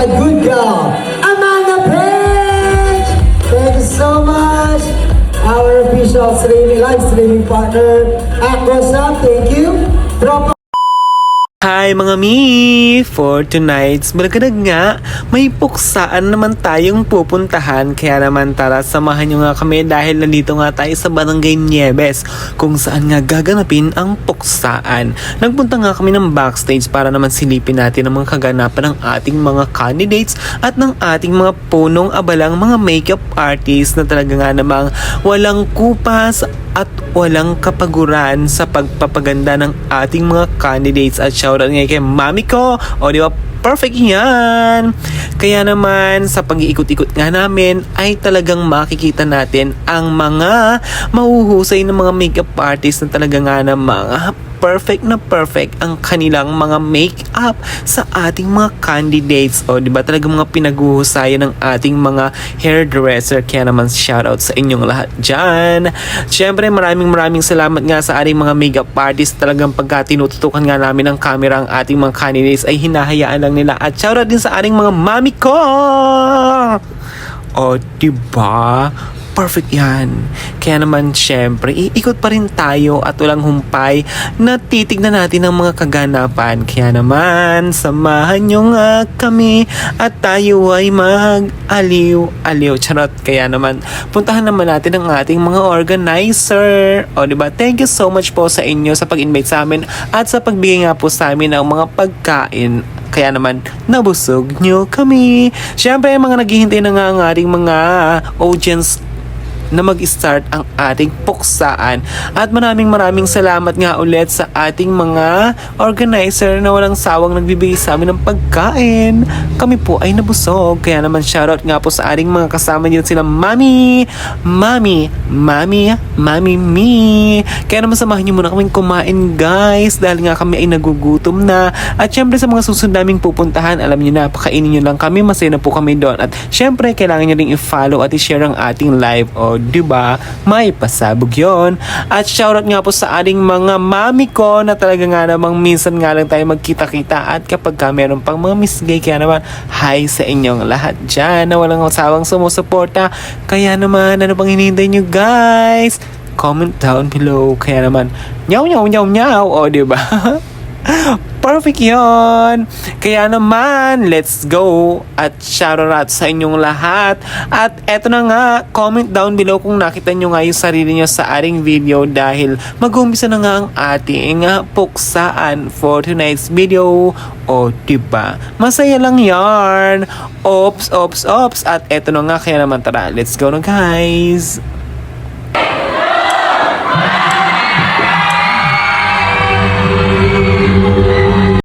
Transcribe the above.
Good girl, Amanda Page! Thank you so much. Our official live streaming partner, Aquasap, thank you. Drop Hi mga mi! For tonight's balagadag nga, may puksaan naman tayong pupuntahan. Kaya naman tara, samahan nyo nga kami dahil nandito nga tayo sa Barangay Nieves kung saan nga gaganapin ang puksaan. Nagpunta nga kami ng backstage para naman silipin natin ang mga kaganapan ng ating mga candidates at ng ating mga punong abalang mga makeup artists na talaga nga namang walang kupas at walang kapaguran sa pagpapaganda ng ating mga candidates. At shoutout nga kay mami ko, o di ba, perfect yan. Kaya naman sa pag-iikot-ikot nga namin ay talagang makikita natin ang mga mahuhusay ng mga makeup artists na talaga nga na mga perfect na perfect ang kanilang mga make-up sa ating mga candidates. O, di ba talaga mga pinaguhusayan ng ating mga hairdresser. Kaya naman shoutout sa inyong lahat dyan. Siyempre, maraming salamat nga sa ating mga makeup artists. Talagang pagka tinututukan nga namin ng camera ang ating mga candidates ay hinahayaan lang nila. At shoutout din sa ating mga mami ko! O, di ba? Perfect yan. Kaya naman syempre, iikot pa rin tayo at walang humpay na titignan natin ang mga kaganapan. Kaya naman, samahan nyo nga kami at tayo ay mag-aliw-aliw. Charot. Kaya naman, puntahan naman natin ang ating mga organizer. O diba, thank you so much po sa inyo sa pag-invite sa amin at sa pagbigay nga po sa amin ng mga pagkain. Kaya naman, nabusog nyo kami. Siyempre, mga naghihintay na nga ang ating mga audience na mag-start ang ating puksaan. At maraming salamat nga ulit sa ating mga organizer na walang sawang nagbibigay sa amin ng pagkain. Kami po ay nabusog. Kaya naman shoutout nga po sa ating mga kasama dito sila Mami Mi. Kaya naman samahan niyo muna kaming kumain guys dahil nga kami ay nagugutom na. At syempre sa mga susunod naming pupuntahan, alam niyo na, pakainin niyo lang kami, masaya na po kami doon. At syempre kailangan niyo ring i-follow at i-share ang ating live. O diba? May pasabog yon. At shoutout nga po sa ating mga mami ko na talaga nga namang minsan nga lang tayo magkita-kita at kapag ka meron pang mga Miss Gay, kaya naman hi sa inyong lahat dyan na walang sawang sumusuporta. Kaya naman, ano bang hinihintay nyo guys? Comment down below. Kaya naman, nyaw. O diba? Perfect yon. Kaya naman, let's go at shoutout sa inyong lahat. At eto na nga, comment down below kung nakita nyo nga yung sarili nyo sa ating video dahil mag-umpisa na nga ang ating puksaan for tonight's video. O diba? Masaya lang yarn. Ops. At eto na nga, kaya naman tara, let's go na guys.